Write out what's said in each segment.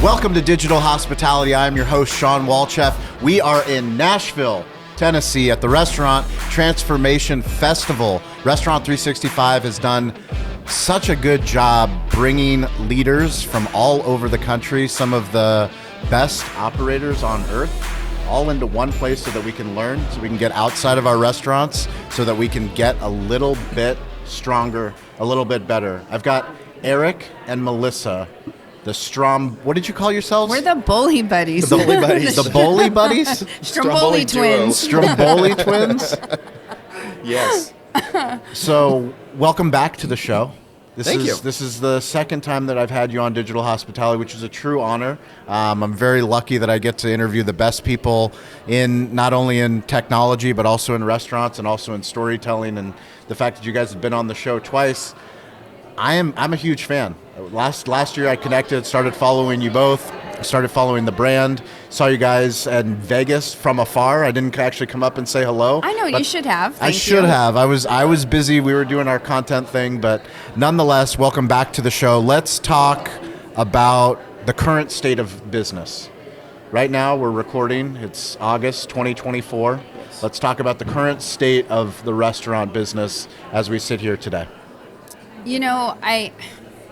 Welcome to Digital Hospitality. I'm your host, Shawn Walchef. We are in Nashville, Tennessee at the Restaurant Transformation Festival. Restaurant 365 has done such a good job bringing leaders from all over the country, some of the best operators on earth, all into one place so that we can learn, so we can get outside of our restaurants, so that we can get a little bit stronger, a little bit better. I've got Eric and Melissa, the what did you call yourselves? We're the Bully Buddies. The Bully Buddies. The Bully Buddies? Stromboli Twins. Stromboli Twins? Yes. So, welcome back to the show. Thank you. This is the second time that I've had you on Digital Hospitality, which is a true honor. I'm very lucky that I get to interview the best people in not only in technology, but also in restaurants and also in storytelling. And the fact that you guys have been on the show twice, I'm a huge fan. Last year I connected, started following you both, started following the brand, saw you guys in Vegas from afar. I didn't actually come up and say hello. I know, you should have. I should have. I was busy. We were doing our content thing, but nonetheless, welcome back to the show. Let's talk about the current state of business. Right now we're recording. It's August 2024. Let's talk about the current state of the restaurant business as we sit here today. You know,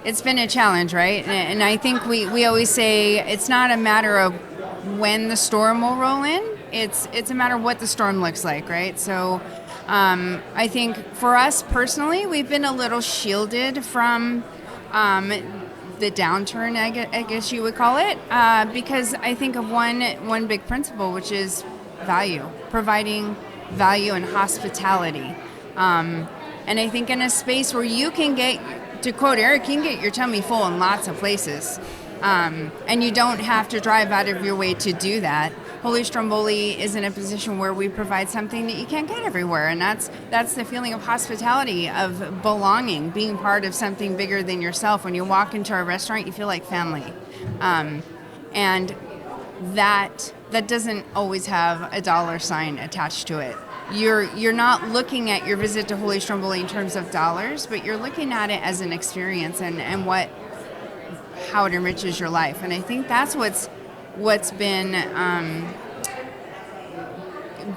it's been a challenge, right? And I think we always say it's not a matter of when the storm will roll in. It's a matter of what the storm looks like, right? So I think for us personally, we've been a little shielded from the downturn, I guess you would call it, because I think of one big principle, which is value, providing value and hospitality. And I think in a space where you can get, to quote Eric, you can get your tummy full in lots of places. And you don't have to drive out of your way to do that. Wholly Stromboli is in a position where we provide something that you can't get everywhere. And that's the feeling of hospitality, of belonging, being part of something bigger than yourself. When you walk into our restaurant, you feel like family. And that doesn't always have a dollar sign attached to it. You're not looking at your visit to Wholly Stromboli in terms of dollars, but you're looking at it as an experience and how it enriches your life. And I think that's what's been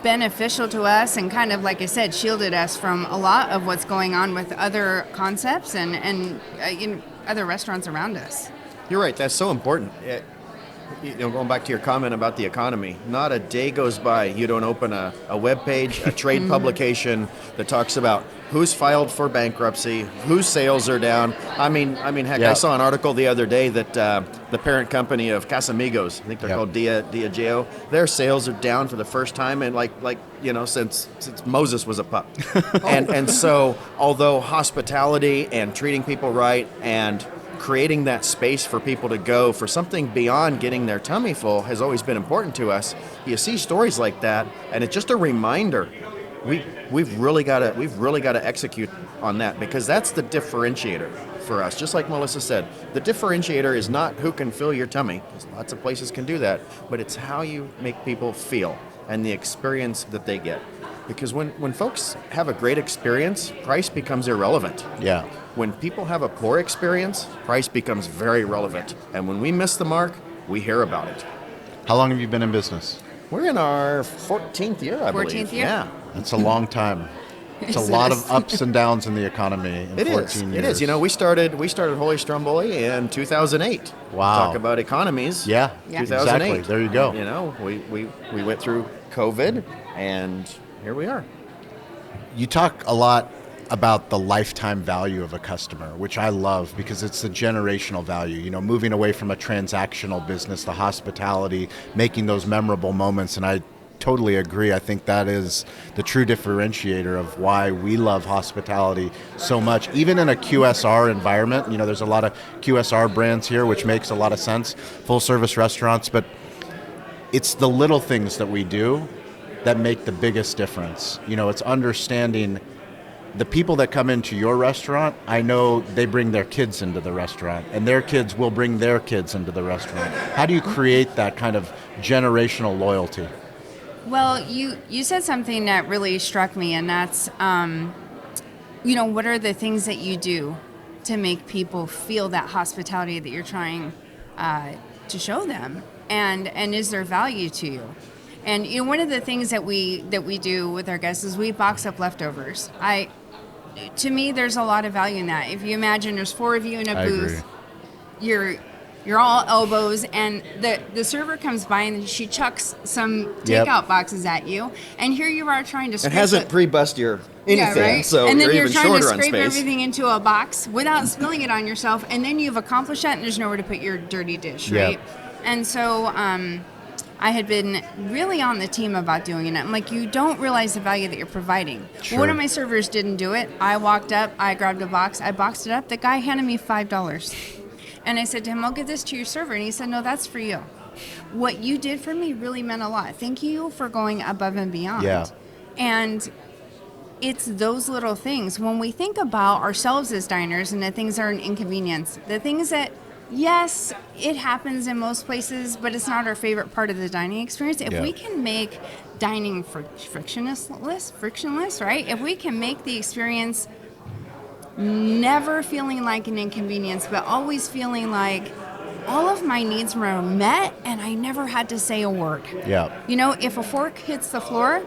beneficial to us and kind of, like I said, shielded us from a lot of what's going on with other concepts and other restaurants around us. You're right. That's so important. Going back to your comment about the economy, not a day goes by you don't open a web page, a trade publication that talks about who's filed for bankruptcy, whose sales are down. I mean, heck, I saw an article the other day that the parent company of Casamigos, I think they're called Diageo, their sales are down for the first time in since Moses was a pup. and so, although hospitality and treating people right and creating that space for people to go for something beyond getting their tummy full has always been important to us. You see stories like that, and it's just a reminder. We've really got to execute on that, because that's the differentiator for us. Just like Melissa said, the differentiator is not who can fill your tummy, because lots of places can do that, but it's how you make people feel and the experience that they get. Because when folks have a great experience, price becomes irrelevant. Yeah. When people have a poor experience, price becomes very relevant. And when we miss the mark, we hear about it. How long have you been in business? We're in our 14th year, I believe. 14th year? Yeah. That's a long time. It's a lot of ups and downs in the economy in 14 years. It is. We started Wholly Stromboli in 2008. Wow. Talk about economies. Yeah. 2008. Exactly. There you go. We went through COVID, and here we are. You talk a lot about the lifetime value of a customer, which I love because it's the generational value, moving away from a transactional business, the hospitality, making those memorable moments. And I totally agree. I think that is the true differentiator of why we love hospitality so much. Even in a QSR environment, there's a lot of QSR brands here, which makes a lot of sense, full service restaurants, but it's the little things that we do that make the biggest difference. It's understanding the people that come into your restaurant. I know they bring their kids into the restaurant, and their kids will bring their kids into the restaurant. How do you create that kind of generational loyalty? Well, you said something that really struck me, and that's, what are the things that you do to make people feel that hospitality that you're trying to show them, and is there value to you? And one of the things that we do with our guests is we box up leftovers. To me, there's a lot of value in that. If you imagine there's 4 of you in a booth, you're all elbows, and the server comes by and she chucks some takeout boxes at you, and here you are trying to scrape it hasn't pre-bussed your anything, so and then you're you're even trying to shorter on scrape space. everything into a box without spilling it on yourself, and then you've accomplished that, and there's nowhere to put your dirty dish, right? And so I had been really on the team about doing it. I'm like, you don't realize the value that you're providing. Sure. One of my servers didn't do it. I walked up, I grabbed a box, I boxed it up. The guy handed me $5. And I said to him, I'll give this to your server. And he said, no, that's for you. What you did for me really meant a lot. Thank you for going above and beyond. Yeah. And it's those little things. When we think about ourselves as diners and the things that are an inconvenience, the things that, yes, it happens in most places, but it's not our favorite part of the dining experience. If we can make dining frictionless, right? If we can make the experience never feeling like an inconvenience, but always feeling like all of my needs were met and I never had to say a word. Yeah. If a fork hits the floor,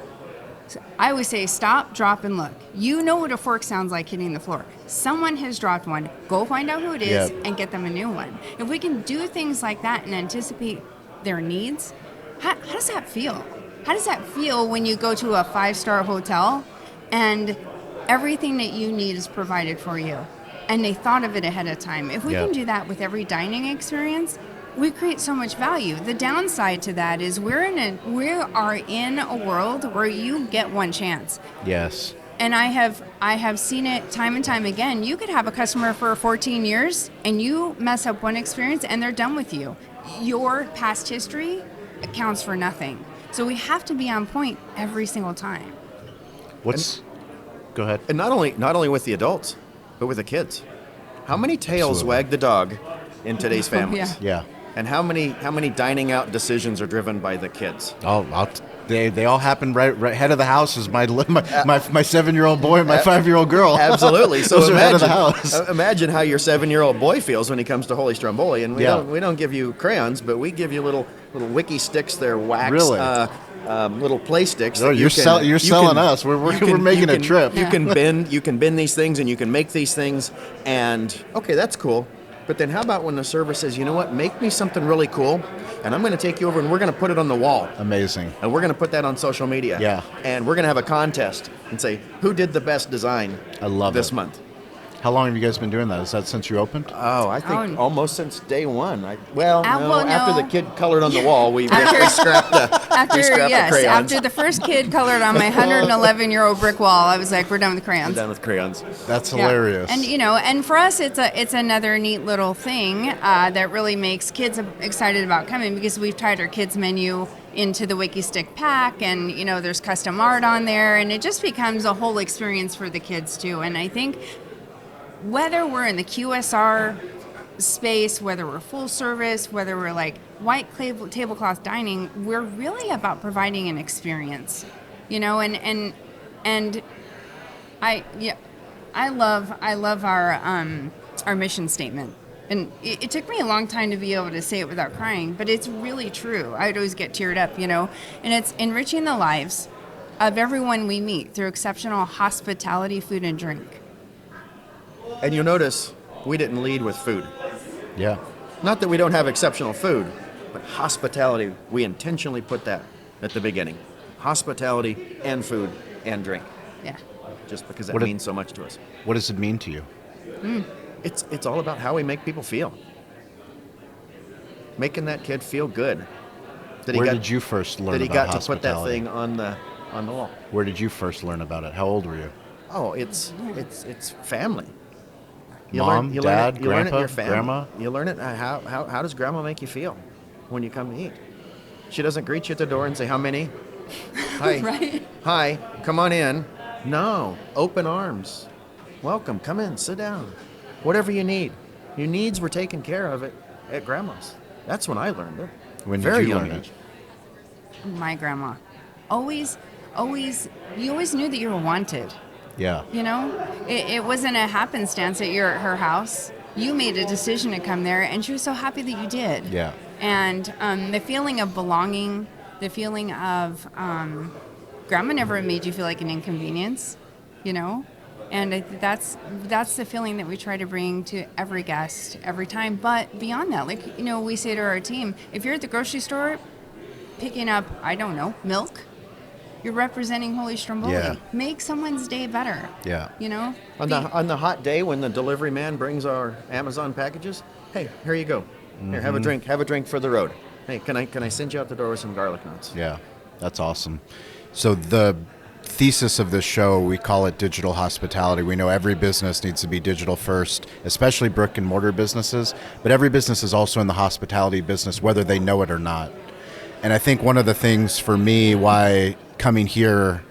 I always say stop, drop, and look. You know what a fork sounds like hitting the floor. Someone has dropped one. Go find out who it is and get them a new one. If we can do things like that and anticipate their needs, how does that feel? How does that feel when you go to a 5-star hotel and everything that you need is provided for you, and they thought of it ahead of time? If we can do that with every dining experience, we create so much value. The downside to that is we are in a world where you get one chance. Yes. And I have seen it time and time again. You could have a customer for 14 years and you mess up one experience and they're done with you. Your past history accounts for nothing. So we have to be on point every single time. Go ahead. And not only with the adults, but with the kids. How many tails wag the dog in today's families? Yeah. And how many dining out decisions are driven by the kids? They all happen right head of the house is my 7-year-old boy and my 5-year-old girl. Absolutely. So Those are head of the house. Imagine how your 7-year-old boy feels when he comes to Wholly Stromboli, and we don't give you crayons, but we give you little wiki sticks. They're wax. Really? Little play sticks. No, you're selling us. We're making a trip. You can bend these things, and you can make these things, and okay, that's cool. But then how about when the server says, you know what, make me something really cool, and I'm going to take you over and we're going to put it on the wall. Amazing. And we're going to put that on social media. Yeah. And we're going to have a contest and say, who did the best design this month? How long have you guys been doing that? Is that since you opened? Oh, I think almost since day one. After the kid colored on the wall, we scrapped the crayons. After the first kid colored on my 111-year-old brick wall, I was like, we're done with crayons. We're done with crayons. That's hilarious. And and for us, it's another neat little thing that really makes kids excited about coming, because we've tied our kids menu into the Wiki Stick pack, and there's custom art on there, and it just becomes a whole experience for the kids too. And I think whether we're in the QSR space, whether we're full service, whether we're like white tablecloth dining, we're really about providing an experience, and I love our mission statement. And it took me a long time to be able to say it without crying, but it's really true. I'd always get teared up, and it's enriching the lives of everyone we meet through exceptional hospitality, food, and drink. And you'll notice we didn't lead with food. Yeah. Not that we don't have exceptional food, but hospitality, we intentionally put that at the beginning. Hospitality and food and drink. Yeah. Just because that means so much to us. What does it mean to you? It's all about how we make people feel. Making that kid feel good. Where did you first learn about hospitality? That he got to put that thing on the wall. Where did you first learn about it? How old were you? Oh, it's family. Mom, dad, grandpa, learn it in your family. grandma? You learn it. How does grandma make you feel when you come to eat? She doesn't greet you at the door and say, how many? Hi. Right. Hi, come on in. No, open arms. Welcome, come in, sit down. Whatever you need. Your needs were taken care of at grandma's. That's when I learned it. When Very did you young learn age. My grandma. You always knew that you were wanted. Yeah. It wasn't a happenstance that you're at her house. You made a decision to come there, and she was so happy that you did. Yeah. And the feeling of belonging, the feeling of grandma never made you feel like an inconvenience, you know? And that's the feeling that we try to bring to every guest every time. But beyond that, like, you know, we say to our team, if you're at the grocery store picking up, I don't know, milk, you're representing Wholly Stromboli. Yeah. Make someone's day better. Yeah. You know? On the hot day when the delivery man brings our Amazon packages, hey, here you go. Here, have a drink. Have a drink for the road. Hey, can I send you out the door with some garlic nuts? Yeah, that's awesome. So the thesis of this show, we call it digital hospitality. We know every business needs to be digital first, especially brick and mortar businesses, but every business is also in the hospitality business, whether they know it or not. And I think one of the things for me why coming here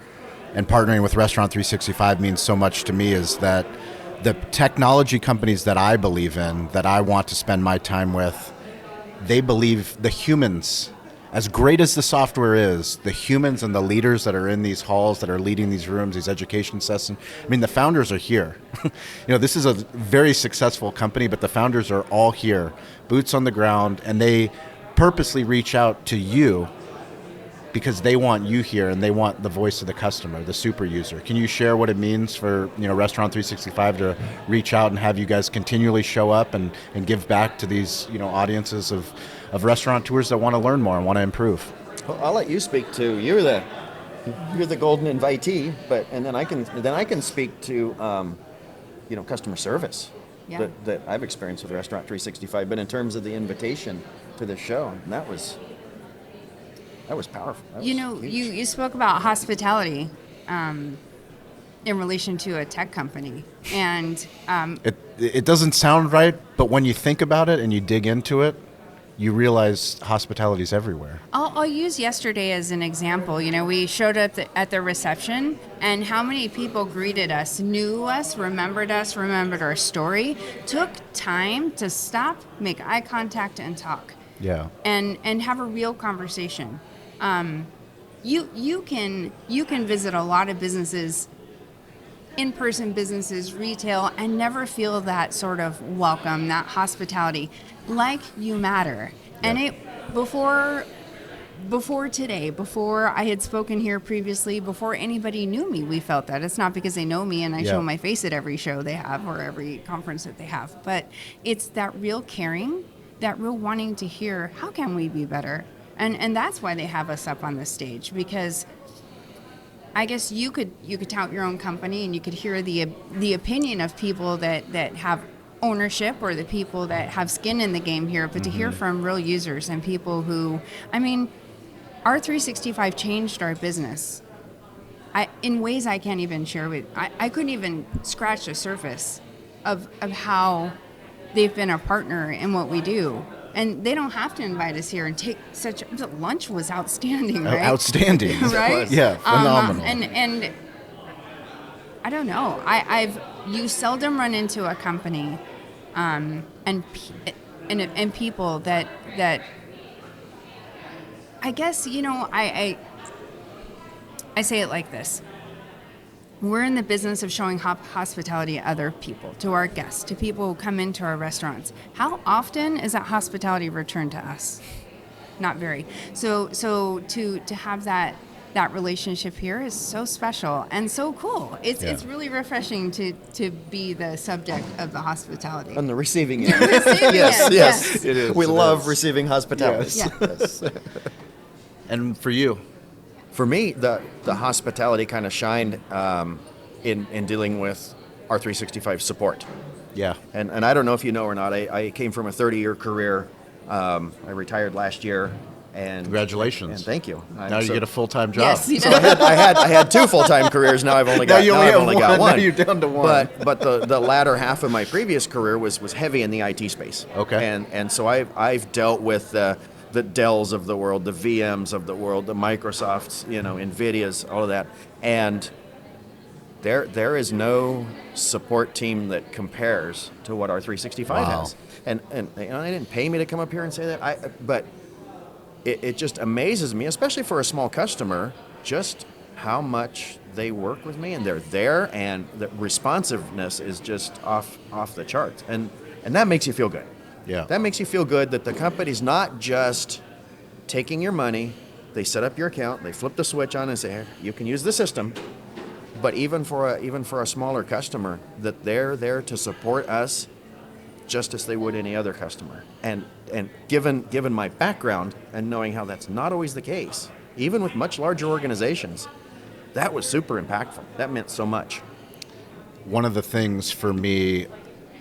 and partnering with Restaurant 365 means so much to me is that the technology companies that I believe in, that I want to spend my time with, they believe the humans, as great as the software is, the humans and the leaders that are in these halls, that are leading these rooms, these education sessions, I mean, the founders are here. You know, this is a very successful company, but the founders are all here, boots on the ground, and they purposely reach out to you because they want you here and they want the voice of the customer, the super user. Can you share what it means for, you know, Restaurant 365 to reach out and have you guys continually show up and give back to these, you know, audiences of restaurateurs that want to learn more and want to improve? Well, I'll let you speak to you're the golden invitee, but and then I can speak to you know, customer service that I've experienced with Restaurant 365. But in terms of the invitation to the show, and that was powerful. That You was know, huge. you spoke about hospitality in relation to a tech company, and It doesn't sound right, but when you think about it and you dig into it, you realize hospitality is everywhere. I'll use yesterday as an example. You know, we showed up at the reception, and how many people greeted us, knew us, remembered our story, took time to stop, make eye contact, and talk. Yeah. And have a real conversation. You can visit a lot of businesses, in-person businesses, retail, and never feel that sort of welcome, that hospitality, like you matter. And it before today, before I had spoken here previously, before anybody knew me, we felt that. It's not because they know me and I show my face at every show they have or every conference that they have, but it's that real caring, that real wanting to hear, how can we be better? And that's why they have us up on the stage, because I guess you could tout your own company and you could hear the opinion of people that have ownership or the people that have skin in the game here, but to hear from real users and people who, I mean, our 365 changed our business in ways I can't even share with. I couldn't even scratch the surface of how they've been a partner in what we do. And they don't have to invite us here and take the lunch was outstanding, right? Outstanding. Right? Yeah, phenomenal. And I don't know. You seldom run into a company and people that I guess, you know, I say it like this. We're in the business of showing hospitality to other people, to our guests, to people who come into our restaurants. How often is that hospitality returned to us? Not very. So to have that relationship here is so special and so cool. It's really refreshing to be the subject of the hospitality. On the receiving end. Yes. It is. We love receiving hospitality. Yes. And for you? For me, the hospitality kind of shined in dealing with our 365 support. Yeah. And I don't know if you know or not, I came from a 30-year career. I retired last year. And congratulations. And thank you. Now you get a full-time job. Yes, you So I had two full-time careers. Now I've only got one. Now you're down to one. But the latter half of my previous career was heavy in the IT space. Okay. And so I've dealt with the Dells of the world, the VMs of the world, the Microsofts, you know, NVIDIAs, all of that. And there is no support team that compares to what our 365 has. And you know, they didn't pay me to come up here and say that. But it just amazes me, especially for a small customer, just how much they work with me, and they're there, and the responsiveness is just off the charts, and that makes you feel good. Yeah. That makes you feel good that the company's not just taking your money, they set up your account, they flip the switch on and say, "Here, you can use the system." But even for a smaller customer, that they're there to support us just as they would any other customer. And given my background and knowing how that's not always the case, even with much larger organizations, that was super impactful. That meant so much. One of the things for me,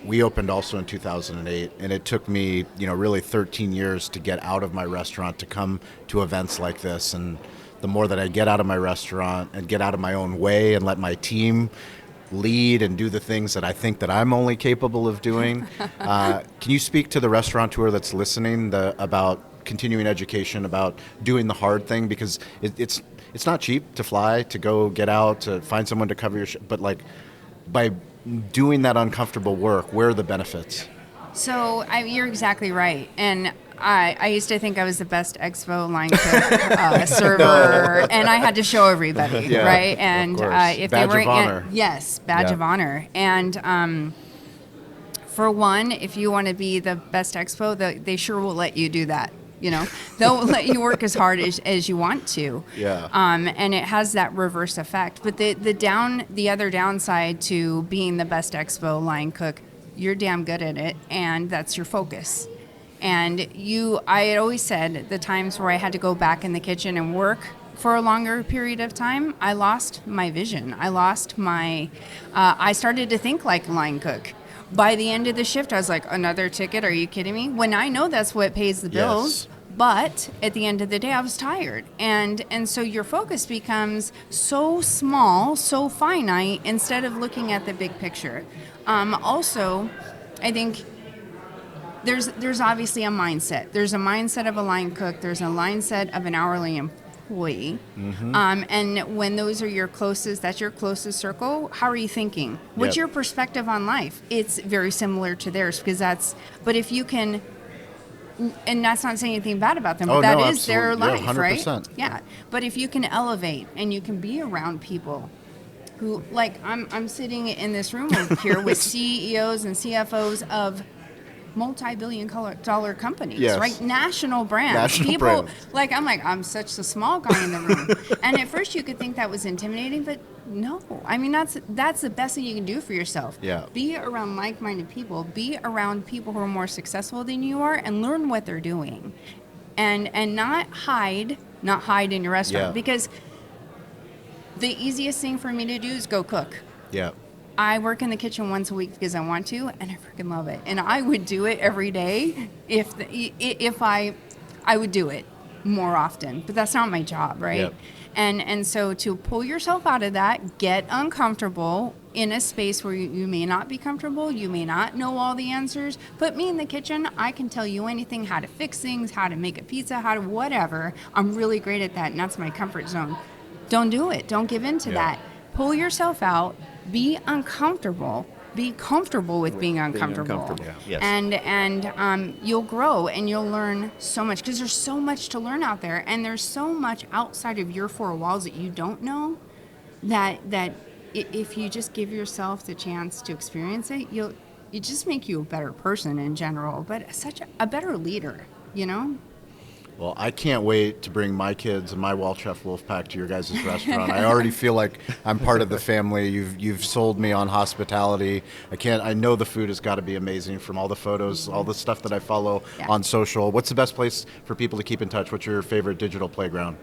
we opened also in 2008, and it took me, really 13 years to get out of my restaurant to come to events like this. And the more that I get out of my restaurant and get out of my own way and let my team lead and do the things that I think that I'm only capable of doing. Can you speak to the restaurateur that's listening about continuing education, about doing the hard thing? Because it's not cheap to fly, to go get out, to find someone to cover your but like by doing that uncomfortable work, where are the benefits? So you're exactly right. And I used to think I was the best expo line cook, server, and I had to show everybody, Yeah, right? And of course. if Badge they of weren't, honor. yes, badge Yeah. of honor. And for one, if you want to be the best expo, they sure will let you do that. They'll let you work as hard as you want to. Yeah. And it has that reverse effect. But the other downside to being the best expo line cook, you're damn good at it, and that's your focus. And I had always said the times where I had to go back in the kitchen and work for a longer period of time, I lost my vision. I started to think like a line cook. By the end of the shift, I was like, another ticket? Are you kidding me? When I know that's what pays the bills. Yes. But at the end of the day, I was tired. And so your focus becomes so small, so finite, instead of looking at the big picture. Also, I think there's obviously a mindset. There's a mindset of a line cook. There's a mindset of an hourly employee. Mm-hmm. And when those are that's your closest circle, how are you thinking? What's Yep. your perspective on life? It's very similar to theirs but if you can, and that's not saying anything bad about them, but that is their absolutely. life, Yeah, right? 100%. Yeah. But if you can elevate and you can be around people who, like, I'm sitting in this room over here with CEOs and CFOs of multi-billion dollar companies, Yes. right? National brands. National People, brands. I'm such a small guy in the room. And at first you could think that was intimidating, but no. I mean, that's the best thing you can do for yourself. Yeah. Be around like-minded people. Be around people who are more successful than you are, and learn what they're doing. And not hide in your restaurant. Yeah. Because the easiest thing for me to do is go cook. Yeah. I work in the kitchen once a week because I want to, and I freaking love it. And I would do it every day if I would do it more often. But that's not my job, right? Yep. And so to pull yourself out of that, get uncomfortable in a space where you may not be comfortable, you may not know all the answers. Put me in the kitchen, I can tell you anything, how to fix things, how to make a pizza, how to whatever. I'm really great at that, and that's my comfort zone. Don't do it. Don't give in to that. Pull yourself out. Be uncomfortable. Be comfortable with being uncomfortable. Yes. And you'll grow and you'll learn so much, because there's so much to learn out there, and there's so much outside of your four walls that you don't know, that if you just give yourself the chance to experience it, it just make you a better person in general, but such a better leader, Well, I can't wait to bring my kids and my Walchef Wolfpack to your guys' restaurant. I already feel like I'm part of the family. You've sold me on hospitality. I know the food has got to be amazing from all the photos, all the stuff that I follow on social. What's the best place for people to keep in touch? What's your favorite digital playground?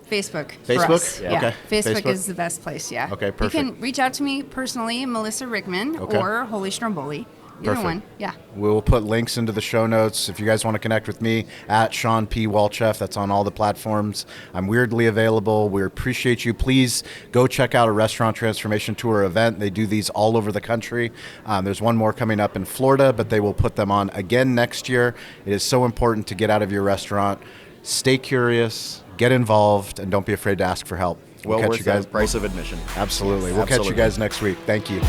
Facebook. Facebook? For us. Yeah. Okay. Facebook Facebook. is the best place, yeah. Okay, perfect. You can reach out to me personally, Melissa Rickman, Okay. or Wholly Stromboli. Either Perfect. one, yeah. We'll put links into the show notes. If you guys want to connect with me, at Shawn P. Walchef, that's on all the platforms. I'm weirdly available. We appreciate you. Please go check out a Restaurant Transformation Tour event. They do these all over the country. There's one more coming up in Florida, but they will put them on again next year. It is so important to get out of your restaurant. Stay curious, get involved, and don't be afraid to ask for help. Well catch worth you guys. the price of admission. Absolutely. We'll catch you guys next week. Thank you.